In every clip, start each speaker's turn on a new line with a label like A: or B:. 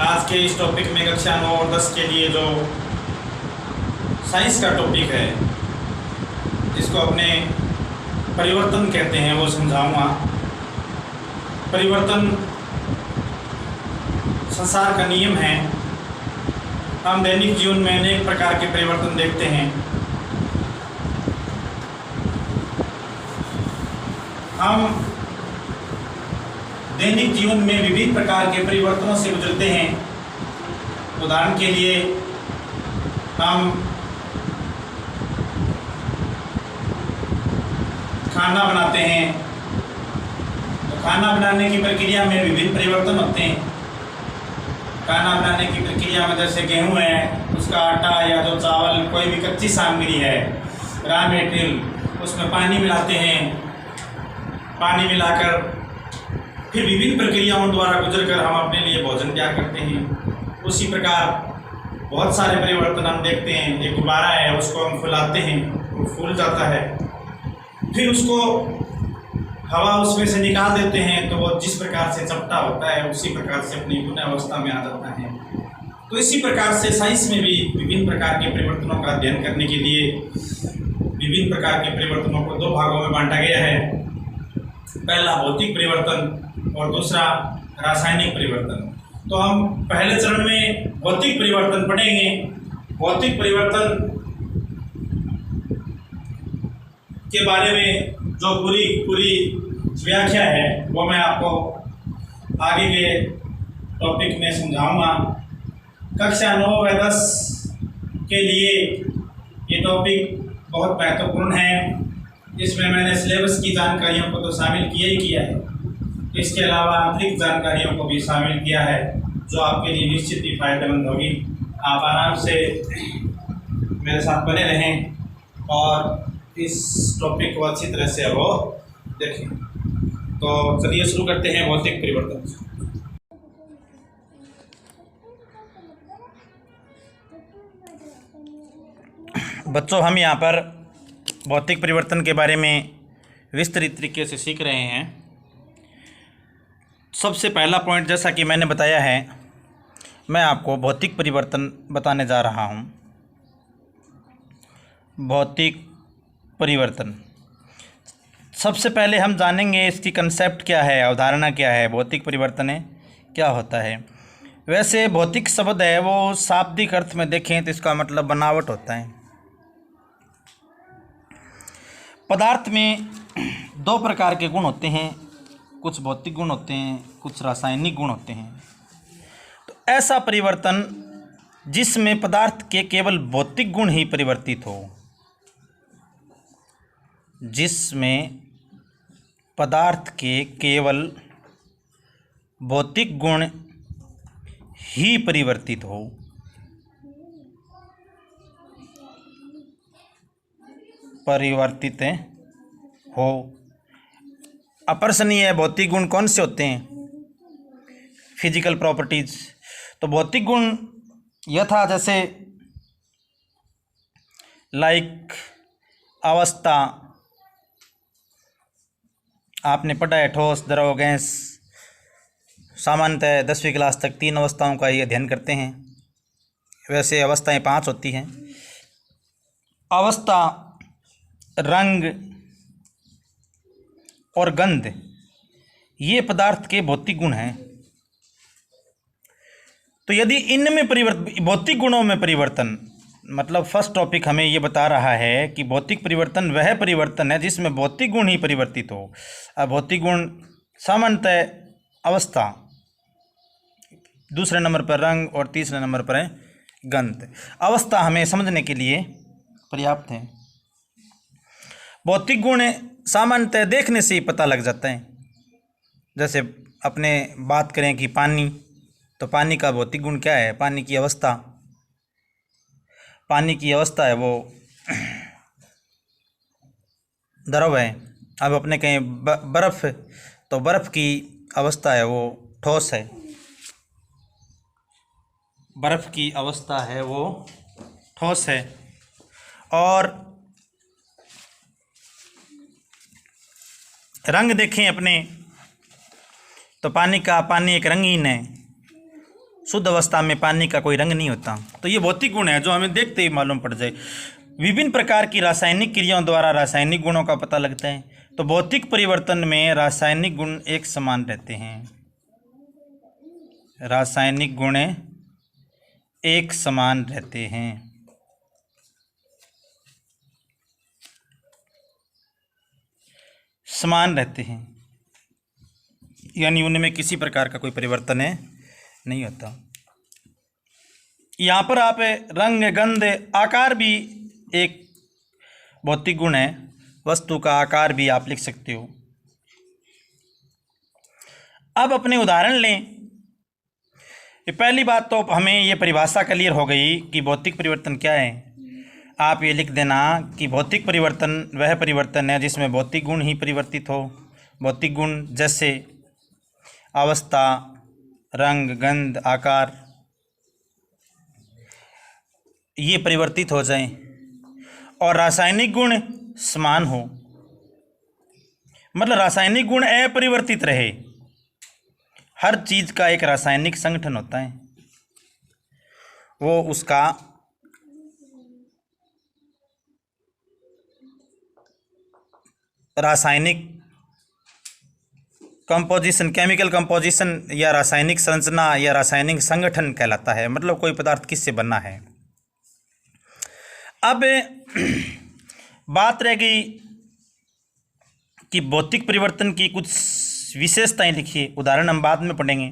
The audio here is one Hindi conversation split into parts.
A: आज के इस टॉपिक में कक्षा 9 और 10 के लिए जो साइंस का टॉपिक है, जिसको अपने परिवर्तन कहते हैं, वो समझाऊंगा। परिवर्तन संसार का नियम है। हम दैनिक जीवन में अनेक प्रकार के परिवर्तन देखते हैं। हम दैनिक जीवन में विभिन्न प्रकार के परिवर्तनों से गुजरते हैं। उदाहरण के लिए हम खाना बनाते हैं, तो खाना बनाने की प्रक्रिया में विभिन्न परिवर्तन होते हैं। खाना बनाने की प्रक्रिया में जैसे गेहूं है, उसका आटा या जो चावल, कोई भी कच्ची सामग्री है, रॉ मेटेरियल, उसमें पानी मिलाते हैं। पानी मिलाकर फिर विभिन्न प्रक्रियाओं द्वारा गुजरकर हम अपने लिए भोजन तैयार करते हैं। उसी प्रकार बहुत सारे परिवर्तन हम देखते हैं। एक गुब्बारा है, उसको हम फुलाते हैं, वो फूल जाता है। फिर उसको हवा उसमें से निकाल देते हैं, तो वो जिस प्रकार से चपटा होता है उसी प्रकार से अपनी पुनः अवस्था में आ जाता है। तो इसी प्रकार से साइंस में भी विभिन्न प्रकार के परिवर्तनों का अध्ययन करने के लिए विभिन्न प्रकार के परिवर्तनों को दो भागों में बांटा गया है। पहला भौतिक परिवर्तन और दूसरा रासायनिक परिवर्तन। तो हम पहले चरण में भौतिक परिवर्तन पढ़ेंगे। भौतिक परिवर्तन के बारे में जो पूरी व्याख्या है वो मैं आपको आगे के टॉपिक में समझाऊंगा। कक्षा 9 व 10 के लिए ये टॉपिक बहुत महत्वपूर्ण है। इसमें मैंने सिलेबस की जानकारियों को तो शामिल किया ही किया है, इसके अलावा आंतरिक जानकारियों को भी शामिल किया है, जो आपके लिए निश्चित ही फायदेमंद होगी। आप आराम से मेरे साथ बने रहें और इस टॉपिक को अच्छी तरह से वो देखें। तो चलिए शुरू करते हैं भौतिक परिवर्तन। बच्चों, हम यहाँ पर भौतिक परिवर्तन के बारे में विस्तृत तरीके से सीख रहे हैं। सबसे पहला पॉइंट, जैसा कि मैंने बताया है, मैं आपको भौतिक परिवर्तन बताने जा रहा हूँ। भौतिक परिवर्तन, सबसे पहले हम जानेंगे इसकी कंसेप्ट क्या है, अवधारणा क्या है, भौतिक परिवर्तन है क्या होता है। वैसे भौतिक शब्द है वो शाब्दिक अर्थ में देखें तो इसका मतलब बनावट होता है। पदार्थ में दो प्रकार के गुण होते हैं, कुछ भौतिक गुण होते हैं, कुछ रासायनिक गुण होते हैं। तो ऐसा परिवर्तन जिसमें पदार्थ के केवल भौतिक गुण ही परिवर्तित हो, जिसमें पदार्थ के केवल भौतिक गुण ही परिवर्तित हो, अपर्शनीय भौतिक गुण कौन से होते हैं? Physical properties. तो भौतिक गुण यथा जैसे लाइक अवस्था, आपने पढ़ा है, ठोस, द्रव, गैस। सामान्यतः 10वीं क्लास तक 3 अवस्थाओं का ये अध्ययन करते हैं। वैसे अवस्थाएं 5 होती हैं। अवस्था, रंग और गंध, ये पदार्थ के भौतिक गुण हैं। तो यदि इनमें भौतिक गुणों में परिवर्तन, मतलब फर्स्ट टॉपिक हमें ये बता रहा है कि भौतिक परिवर्तन वह परिवर्तन है जिसमें भौतिक गुण ही परिवर्तित हो। अब भौतिक गुण सामान्यतः अवस्था, दूसरे नंबर पर रंग और तीसरे नंबर पर है गंध। अवस्था हमें समझने के लिए पर्याप्त है। भौतिक गुण सामान्यतः देखने से ही पता लग जाता है। जैसे अपने बात करें कि पानी, तो पानी का भौतिक गुण क्या है? पानी की अवस्था। पानी की अवस्था है वो द्रव है। अब अपने कहें बर्फ़, तो बर्फ़ की अवस्था है वो ठोस है। बर्फ़ की अवस्था है वो ठोस है। और रंग देखें अपने, तो पानी एक रंगीन है,
B: शुद्ध अवस्था में पानी का कोई रंग नहीं होता। तो ये भौतिक गुण है जो हमें देखते ही मालूम पड़ जाए। विभिन्न प्रकार की रासायनिक क्रियाओं द्वारा रासायनिक गुणों का पता लगता है। तो भौतिक परिवर्तन में रासायनिक गुण एक समान रहते हैं। रासायनिक गुण एक समान रहते हैं। समान रहते हैं यानी उनमें किसी प्रकार का कोई परिवर्तन नहीं होता। यहाँ पर आप रंग, गंध, आकार भी एक भौतिक गुण है। वस्तु का आकार भी आप लिख सकते हो। अब अपने उदाहरण लें। पहली बात तो हमें ये परिभाषा क्लियर हो गई कि भौतिक परिवर्तन क्या है। आप ये लिख देना कि भौतिक परिवर्तन वह परिवर्तन है जिसमें भौतिक गुण ही परिवर्तित हो। भौतिक गुण जैसे अवस्था, रंग, गंध, आकार ये परिवर्तित हो जाएं और रासायनिक गुण समान हो, मतलब रासायनिक गुण अपरिवर्तित रहे। हर चीज़ का एक रासायनिक संगठन होता है, वो उसका रासायनिक कंपोजिशन, केमिकल कंपोजिशन या रासायनिक संरचना या रासायनिक संगठन कहलाता है। मतलब कोई पदार्थ किससे बना है। अब बात रह गई कि भौतिक परिवर्तन की कुछ विशेषताएं लिखिए। उदाहरण हम बाद में पढ़ेंगे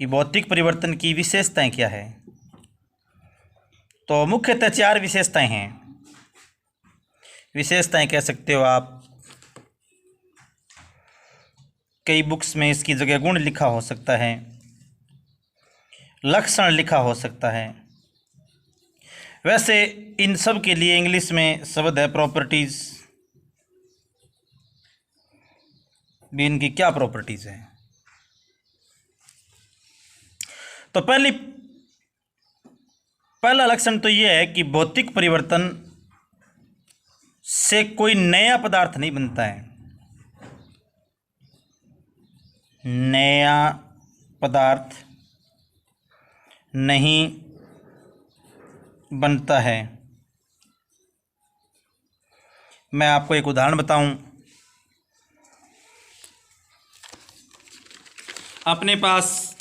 B: कि भौतिक परिवर्तन की विशेषताएं क्या है। तो मुख्यतः 4 विशेषताएं हैं। विशेषताएं कह सकते हो आप। कई बुक्स में इसकी जगह गुण लिखा हो सकता है, लक्षण लिखा हो सकता है। वैसे इन सब के लिए इंग्लिश में शब्द है प्रॉपर्टीज। भी इनकी क्या प्रॉपर्टीज है। तो पहला लक्षण तो यह है कि भौतिक परिवर्तन से कोई नया पदार्थ नहीं बनता है। नया पदार्थ नहीं बनता है। मैं आपको एक उदाहरण बताऊं। अपने पास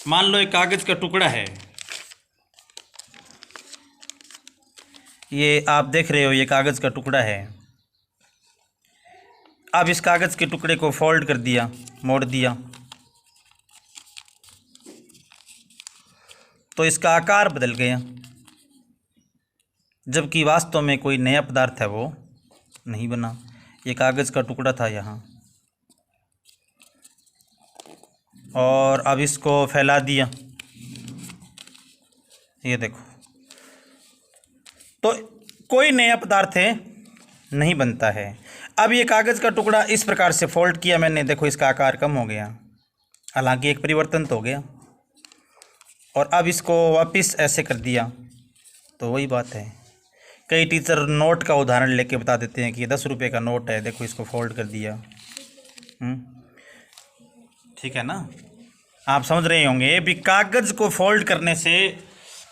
B: मान लो एक कागज का टुकड़ा है। ये आप देख रहे हो, ये कागज का टुकड़ा है। अब इस कागज के टुकड़े को फोल्ड कर दिया, मोड़ दिया, तो इसका आकार बदल गया, जबकि वास्तव में कोई नया पदार्थ है वो नहीं बना। ये कागज का टुकड़ा था यहाँ, और अब इसको फैला दिया, ये देखो, तो कोई नया पदार्थ नहीं बनता है। अब ये कागज़ का टुकड़ा इस प्रकार से फोल्ड किया मैंने, देखो इसका आकार कम हो गया, हालांकि एक परिवर्तन तो हो गया। और अब इसको वापस ऐसे कर दिया, तो वही बात है। कई टीचर नोट का उदाहरण लेके बता देते हैं कि ये 10 रुपये का नोट है, देखो इसको फोल्ड कर दिया। ठीक है ना, आप समझ रहे होंगे भी कागज़ को फोल्ड करने से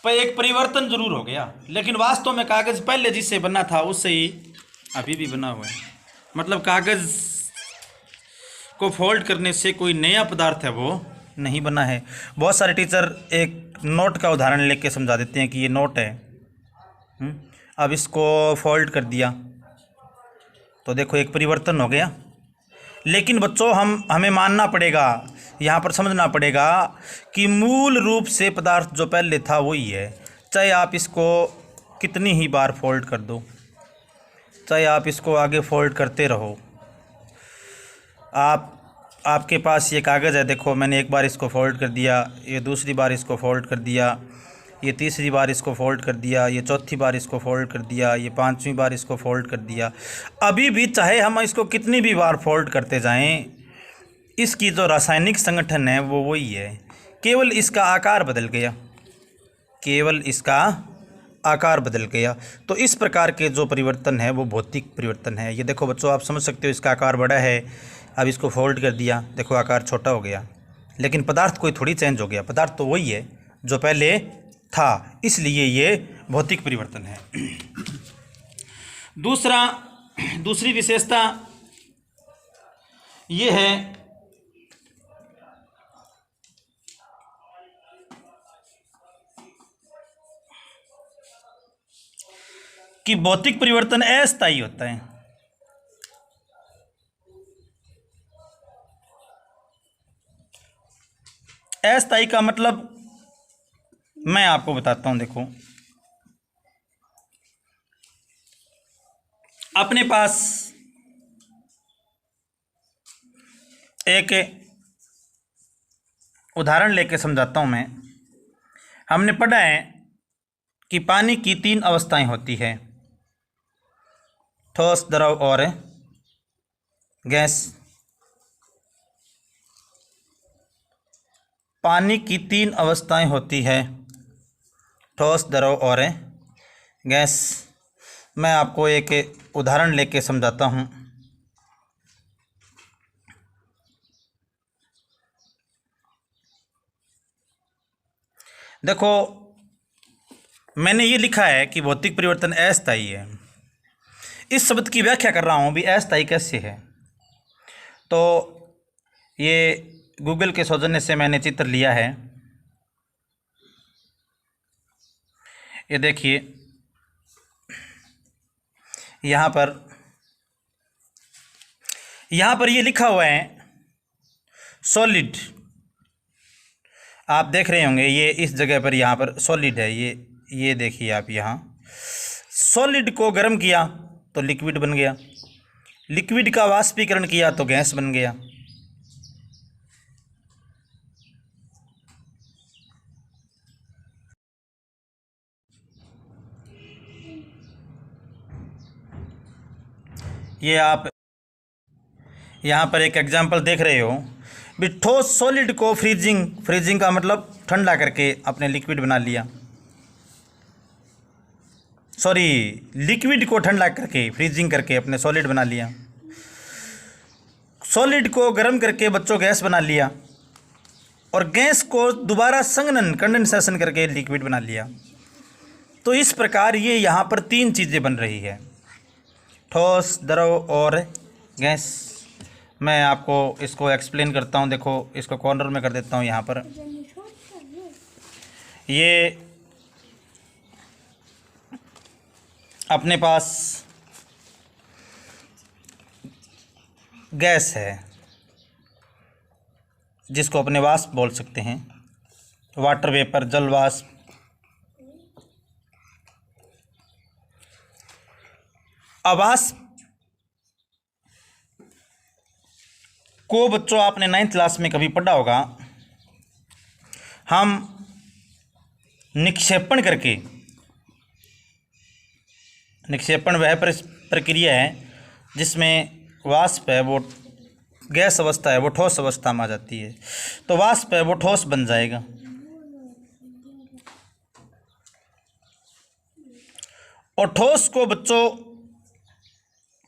B: एक परिवर्तन जरूर हो गया, लेकिन वास्तव में कागज़ पहले जिससे बना था उससे ही अभी भी बना हुआ है। मतलब कागज़ को फोल्ड करने से कोई नया पदार्थ है वो नहीं बना है। बहुत सारे टीचर एक नोट का उदाहरण लेके समझा देते हैं कि ये नोट है। अब इसको फोल्ड कर दिया तो देखो एक परिवर्तन हो गया। लेकिन बच्चों हमें मानना पड़ेगा, यहाँ पर समझना पड़ेगा कि मूल रूप से पदार्थ जो पहले था वही है। चाहे आप इसको कितनी ही बार फोल्ड कर दो, चाहे आप इसको आगे फोल्ड करते रहो। आपके पास ये कागज़ है, देखो मैंने एक बार इसको फोल्ड कर दिया, ये दूसरी बार इसको फोल्ड कर दिया, ये तीसरी बार इसको फोल्ड कर दिया, ये चौथी बार इसको फोल्ड कर दिया, ये 5वीं बार इसको फोल्ड कर दिया। अभी भी चाहे हम इसको कितनी भी बार फोल्ड करते जाएं, इसकी जो रासायनिक संगठन है वो वही है, केवल इसका आकार बदल गया, केवल इसका आकार बदल गया। तो इस प्रकार के जो परिवर्तन है वो भौतिक परिवर्तन है। ये देखो बच्चों, आप समझ सकते हो इसका आकार बड़ा है, अब इसको फोल्ड कर दिया, देखो आकार छोटा हो गया, लेकिन पदार्थ कोई थोड़ी चेंज हो गया, पदार्थ तो वही है जो पहले था, इसलिए ये भौतिक परिवर्तन है। दूसरी विशेषता ये है कि भौतिक परिवर्तन अस्थायी होता है। अस्थायी का मतलब मैं आपको बताता हूं। देखो, अपने पास एक उदाहरण लेके समझाता हूं मैं। हमने पढ़ा है कि पानी की 3 अवस्थाएं होती है, ठोस, द्रव और गैस। पानी की 3 अवस्थाएं होती है, ठोस, द्रव और गैस। मैं आपको एक उदाहरण लेके समझाता हूँ। देखो, मैंने ये लिखा है कि भौतिक परिवर्तन अस्थायी है। इस शब्द की व्याख्या कर रहा हूँ भी, अस्थायी कैसे है। तो ये गूगल के सौजन्य से मैंने चित्र लिया है। ये देखिए, यहाँ पर ये लिखा हुआ है सॉलिड। आप देख रहे होंगे ये इस जगह पर, यहाँ पर सॉलिड है। ये देखिए आप, यहाँ सॉलिड को गर्म किया तो लिक्विड बन गया, लिक्विड का वाष्पीकरण किया तो गैस बन गया। ये आप यहाँ पर एक एग्जांपल देख रहे हो भी, ठोस सॉलिड को फ्रीजिंग का मतलब ठंडा करके अपने लिक्विड बना लिया। सॉरी, लिक्विड को ठंडा करके फ्रीजिंग करके अपने सॉलिड बना लिया। सॉलिड को गर्म करके बच्चों गैस बना लिया, और गैस को दोबारा संघनन कंडेंसेशन करके लिक्विड बना लिया। तो इस प्रकार ये यहाँ पर 3 चीज़ें बन रही है, ठोस, द्रव और गैस। मैं आपको इसको एक्सप्लेन करता हूँ। देखो, इसको कॉर्नर में कर देता हूँ। यहाँ पर ये अपने पास गैस है, जिसको अपने वाष्प बोल सकते हैं, वाटर वेपर, जल वाष्प। अवाष्प को बच्चों आपने 9th क्लास में कभी पढ़ा होगा। हम निक्षेपण करके, निक्षेपण वह प्रक्रिया है जिसमें वाष्प है वो गैस अवस्था है, वो ठोस अवस्था में आ जाती है। तो वाष्प है वो ठोस बन जाएगा। और ठोस को बच्चों,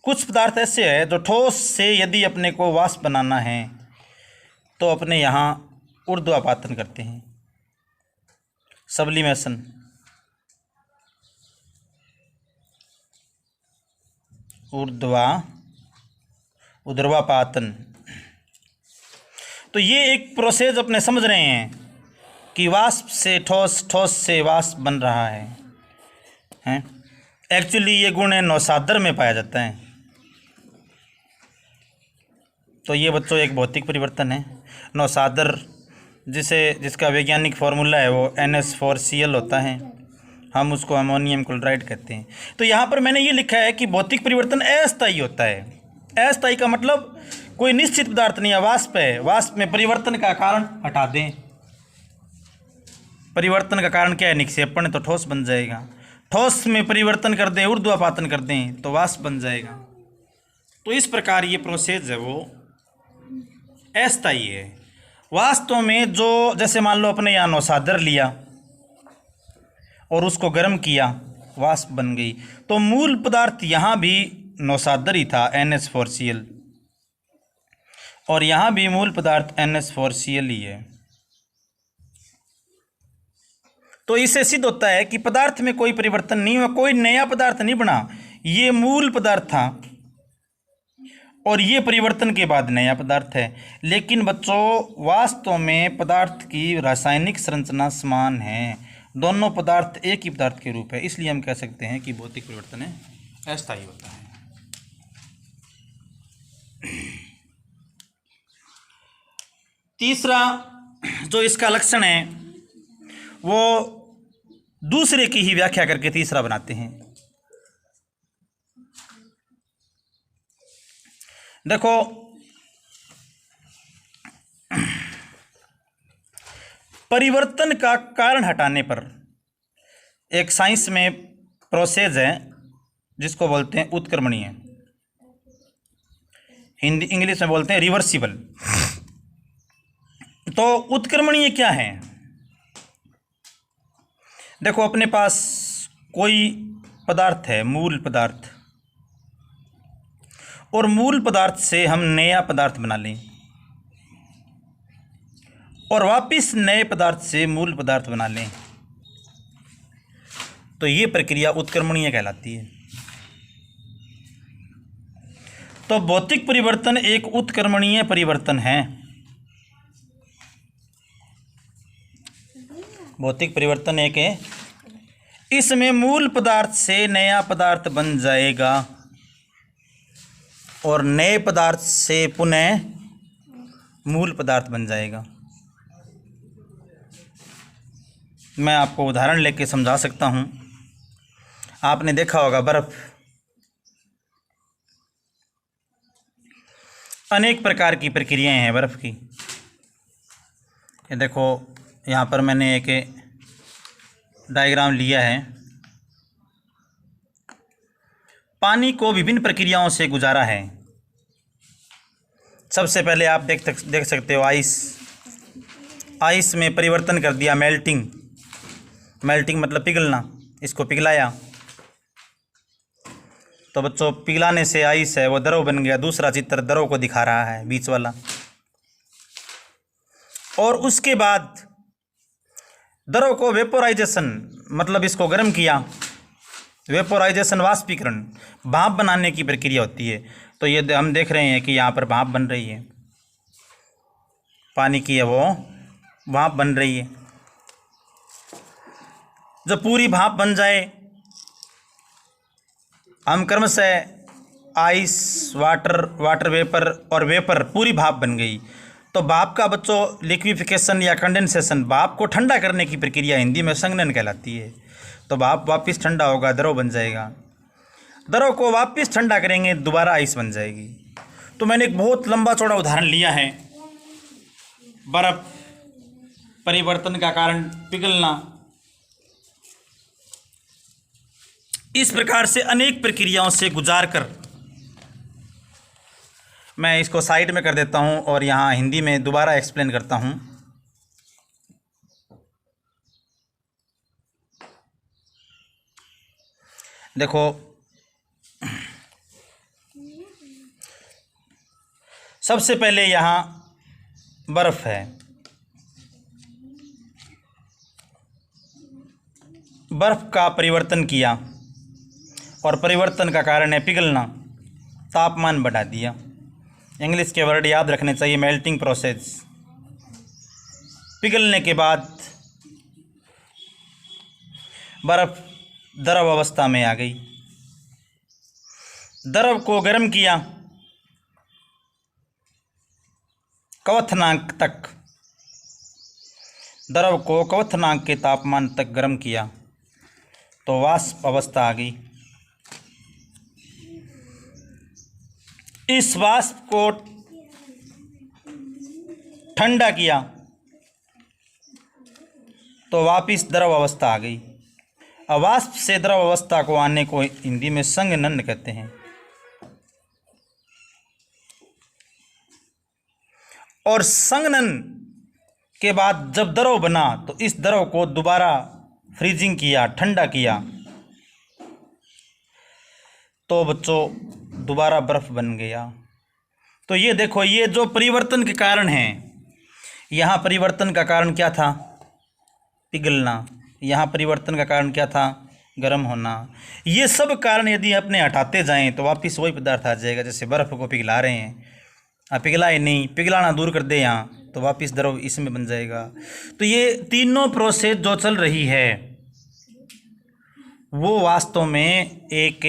B: कुछ पदार्थ ऐसे है जो ठोस से यदि अपने को वाष्प बनाना है तो अपने यहाँ ऊर्ध्वापातन करते हैं, सब्लिमेशन। ऊर्ध्वापातन। तो ये एक प्रोसेस अपने समझ रहे हैं कि वाष्प से ठोस, ठोस से वाष्प बन रहा है। एक्चुअली ये गुण नौसादर में पाया जाता है। तो ये बच्चों एक भौतिक परिवर्तन है। नौसादर जिसका वैज्ञानिक फार्मूला है वो NH4Cl होता है, हम उसको अमोनियम क्लोराइड कहते हैं। तो यहाँ पर मैंने ये लिखा है कि भौतिक परिवर्तन अस्थायी होता है। अस्थायी का मतलब कोई निश्चित पदार्थ नहीं है, वाष्प है, वाष्प में परिवर्तन का कारण हटा दें। परिवर्तन का कारण क्या है? निक्षेपण, तो ठोस बन जाएगा। ठोस में परिवर्तन कर दें, ऊर्ध्वापातन कर दें तो वाष्प बन जाएगा। तो इस प्रकार ये प्रोसेस है वो अस्थायी है। वास्तव में जो, जैसे मान लो अपने यहाँ नौसादर लिया और उसको गर्म किया, वाष्प बन गई, तो मूल पदार्थ यहाँ भी नौसादर ही था, NH4Cl। और यहाँ भी मूल पदार्थ NH4Cl ही है। तो इससे सिद्ध होता है कि पदार्थ में कोई परिवर्तन नहीं हुआ, कोई नया पदार्थ नहीं बना। ये मूल पदार्थ था और ये परिवर्तन के बाद नया पदार्थ है। लेकिन बच्चों वास्तव में पदार्थ की रासायनिक संरचना समान है, दोनों पदार्थ एक ही पदार्थ के रूप है, इसलिए हम कह सकते हैं कि भौतिक परिवर्तन अस्थायी होता है। तीसरा जो इसका लक्षण है वो दूसरे की ही व्याख्या करके तीसरा बनाते हैं। देखो परिवर्तन का कारण हटाने पर एक साइंस में प्रोसेस है जिसको बोलते हैं उत्क्रमणीय, हिंदी इंग्लिश में बोलते हैं रिवर्सिबल। तो उत्क्रमणीय क्या है? देखो अपने पास कोई पदार्थ है, मूल पदार्थ, और मूल पदार्थ से हम नया पदार्थ बना लें और वापस नए पदार्थ से मूल पदार्थ बना लें, तो ये प्रक्रिया उत्क्रमणीय कहलाती है। तो भौतिक परिवर्तन एक उत्क्रमणीय परिवर्तन है। भौतिक परिवर्तन एक है, इसमें मूल पदार्थ से नया पदार्थ बन जाएगा और नए पदार्थ से पुनः मूल पदार्थ बन जाएगा। मैं आपको उदाहरण लेके समझा सकता हूँ। आपने देखा होगा बर्फ़, अनेक प्रकार की प्रक्रियाएं हैं बर्फ़ की। ये देखो यहाँ पर मैंने एक डायग्राम लिया है। पानी को विभिन्न प्रक्रियाओं से गुजारा है। सबसे पहले आप देख सकते हो आइस में परिवर्तन कर दिया, मेल्टिंग मतलब पिघलना, इसको पिघलाया। तो बच्चों पिघलाने से आइस है वो द्रव बन गया। दूसरा चित्र द्रव को दिखा रहा है, बीच वाला। और उसके बाद द्रव को वेपोराइजेशन मतलब इसको गर्म किया। वेपोराइजेशन वाष्पीकरण, भाप बनाने की प्रक्रिया होती है। तो ये हम देख रहे हैं कि यहाँ पर भाप बन रही है, पानी की है वो भाप बन रही है। जब पूरी भाप बन जाए, हम क्रमशः आइस, वाटर वेपर और वेपर पूरी भाप बन गई। तो भाप का बच्चों लिक्विफिकेशन या कंडेंसेशन, भाप को ठंडा करने की प्रक्रिया हिंदी में संघनन कहलाती है। तो भाप वापस ठंडा होगा, द्रव बन जाएगा। द्रव को वापस ठंडा करेंगे, दोबारा आइस बन जाएगी। तो मैंने एक बहुत लंबा चौड़ा उदाहरण लिया है, बर्फ परिवर्तन का कारण पिघलना। इस प्रकार से अनेक प्रक्रियाओं से गुजार कर मैं इसको साइड में कर देता हूं और यहाँ हिंदी में दोबारा एक्सप्लेन करता हूं। देखो सबसे पहले यहाँ बर्फ है, बर्फ का परिवर्तन किया और परिवर्तन का कारण है पिघलना, तापमान बढ़ा दिया। इंग्लिश के वर्ड याद रखने चाहिए, मेल्टिंग प्रोसेस। पिघलने के बाद बर्फ द्रव अवस्था में आ गई। द्रव को गर्म किया क्वथनांक तक, द्रव को क्वथनांक के तापमान तक गर्म किया तो वाष्प अवस्था आ गई। इस वाष्प को ठंडा किया तो वापिस द्रव अवस्था आ गई। अवाष्प से द्रव अवस्था को आने को हिंदी में संघनन कहते हैं। और संघनन के बाद जब द्रव बना तो इस द्रव को दोबारा फ्रीजिंग किया, ठंडा किया, तो बच्चों दोबारा बर्फ बन गया। तो ये देखो, ये जो परिवर्तन के कारण हैं, यहाँ परिवर्तन का कारण क्या था? पिघलना। यहाँ परिवर्तन का कारण क्या था? गर्म होना। ये सब कारण यदि अपने हटाते जाएं तो वापस वही पदार्थ आ जाएगा। जैसे बर्फ़ को पिघला रहे हैं, पिघला ही नहीं, पिघलाना दूर कर दे यहाँ, तो वापस द्रव इसमें बन जाएगा। तो ये तीनों प्रोसेस जो चल रही है वो वास्तव में एक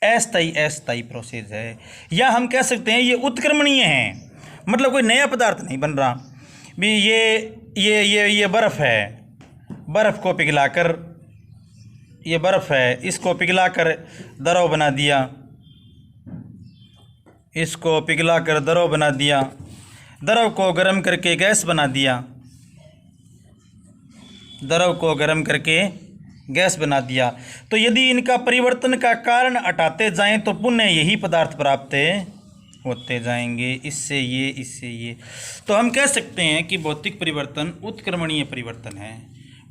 B: अस्थायी प्रोसेस है, या हम कह सकते हैं ये उत्क्रमणीय है। मतलब कोई नया पदार्थ नहीं बन रहा भी। ये बर्फ़ है, बर्फ़ को पिघलाकर, ये बर्फ़ है, इसको पिघलाकर द्रव बना दिया, इसको पिघलाकर द्रव बना दिया, द्रव को गर्म करके गैस बना दिया, द्रव को गर्म करके गैस बना दिया। तो यदि इनका परिवर्तन का कारण हटाते जाएं तो पुनः यही पदार्थ प्राप्त होते जाएंगे, इससे ये, इससे ये। तो हम कह सकते हैं कि भौतिक परिवर्तन उत्क्रमणीय परिवर्तन है।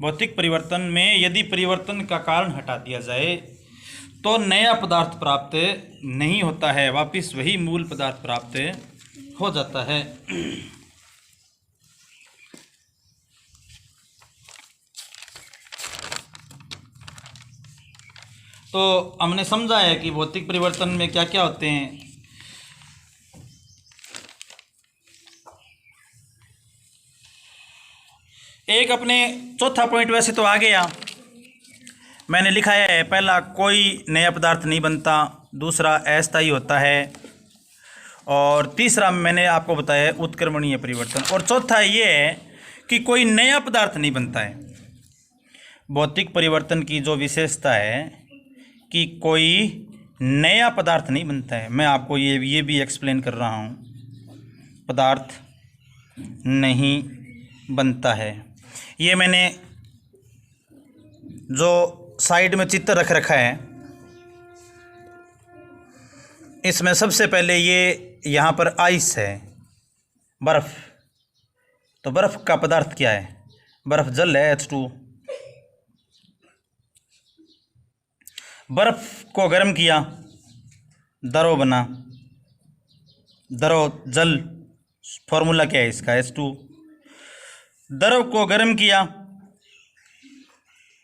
B: भौतिक परिवर्तन में यदि परिवर्तन का कारण हटा दिया जाए तो नया पदार्थ प्राप्त नहीं होता है, वापस वही मूल पदार्थ प्राप्त हो जाता है। तो हमने समझा है कि भौतिक परिवर्तन में क्या क्या होते हैं। एक अपने चौथा पॉइंट वैसे तो आ गया, मैंने लिखा है। पहला, कोई नया पदार्थ नहीं बनता। दूसरा, अस्थायी होता है। और तीसरा मैंने आपको बताया उत्क्रमणीय परिवर्तन। और चौथा ये है कि कोई नया पदार्थ नहीं बनता है। भौतिक परिवर्तन की जो विशेषता है कि कोई नया पदार्थ नहीं बनता है। मैं आपको ये भी एक्सप्लेन कर रहा हूँ, पदार्थ नहीं बनता है। ये मैंने जो साइड में चित्र रख रखा है, इसमें सबसे पहले ये यहाँ पर आइस है, बर्फ़। तो बर्फ़ का पदार्थ क्या है? बर्फ़ जल है, H2। बर्फ़ को गर्म किया, द्रव बना, द्रव जल, फॉर्मूला क्या है इसका? H2। द्रव को गर्म किया,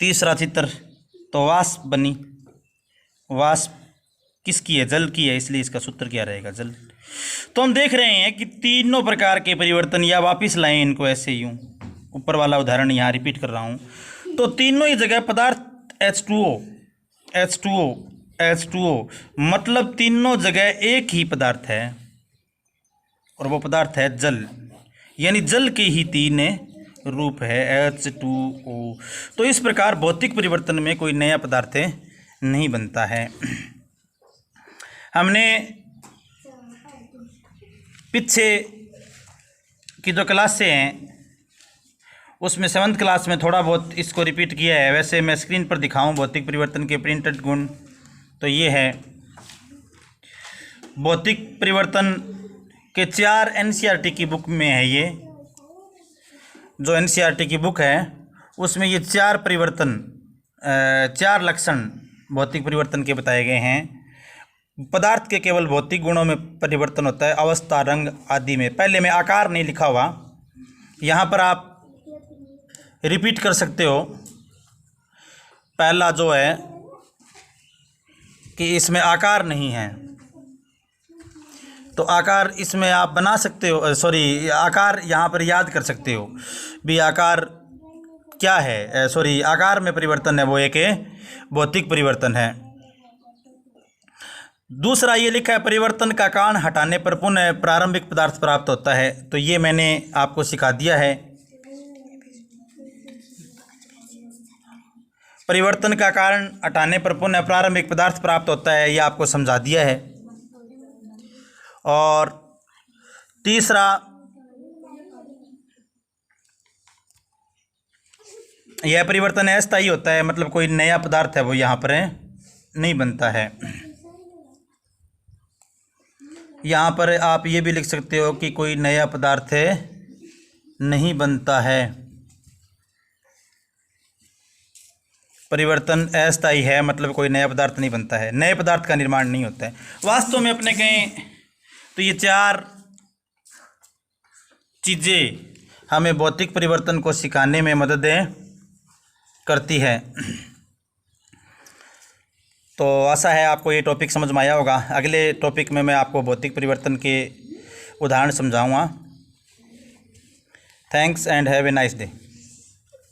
B: तीसरा चित्र, तो वाष्प बनी। वाष्प किसकी है? जल की है, इसलिए इसका सूत्र क्या रहेगा? जल। तो हम देख रहे हैं कि तीनों प्रकार के परिवर्तन, या वापस लाएं इनको ऐसे यूँ, ऊपर वाला उदाहरण यहाँ रिपीट कर रहा हूँ। तो तीनों ही जगह पदार्थ H2O, मतलब तीनों जगह एक ही पदार्थ है, और वो पदार्थ है जल। यानी जल के ही तीन रूप है, H2O। तो इस प्रकार भौतिक परिवर्तन में कोई नया पदार्थ नहीं बनता है। हमने पीछे की जो क्लासें हैं उसमें 7th क्लास में थोड़ा बहुत इसको रिपीट किया है। वैसे मैं स्क्रीन पर दिखाऊं भौतिक परिवर्तन के प्रिंटेड गुण, तो ये है भौतिक परिवर्तन के 4 NCERT की बुक में है। ये जो NCERT की बुक है उसमें ये 4 परिवर्तन, 4 लक्षण भौतिक परिवर्तन के बताए गए हैं। पदार्थ के केवल भौतिक गुणों में परिवर्तन होता है, अवस्था, रंग आदि में। पहले में आकार नहीं लिखा हुआ, यहाँ पर आप रिपीट कर सकते हो। पहला जो है कि इसमें आकार नहीं है, तो आकार इसमें आप बना सकते हो, सॉरी आकार यहाँ पर याद कर सकते हो भी आकार क्या है, सॉरी आकार में परिवर्तन है, वो एक भौतिक परिवर्तन है। दूसरा ये लिखा है परिवर्तन का कारण हटाने पर पुनः प्रारंभिक पदार्थ प्राप्त होता है, तो ये मैंने आपको सिखा दिया है। परिवर्तन का कारण हटाने पर पुनः प्रारंभिक पदार्थ प्राप्त होता है, ये आपको समझा दिया है। और तीसरा यह परिवर्तन अस्थायी होता है, मतलब कोई नया पदार्थ है वो यहाँ पर नहीं बनता है। यहाँ पर आप ये भी लिख सकते हो कि कोई नया पदार्थ नहीं बनता है, परिवर्तन अस्थायी है, मतलब कोई नया पदार्थ नहीं बनता है, नए पदार्थ का निर्माण नहीं होता है। वास्तव में अपने कहीं तो ये 4 चीज़ें हमें भौतिक परिवर्तन को सिखाने में मदद करती है। तो आशा है आपको ये टॉपिक समझ में आया होगा। अगले टॉपिक में मैं आपको भौतिक परिवर्तन के उदाहरण समझाऊंगा। Thanks and have a nice day.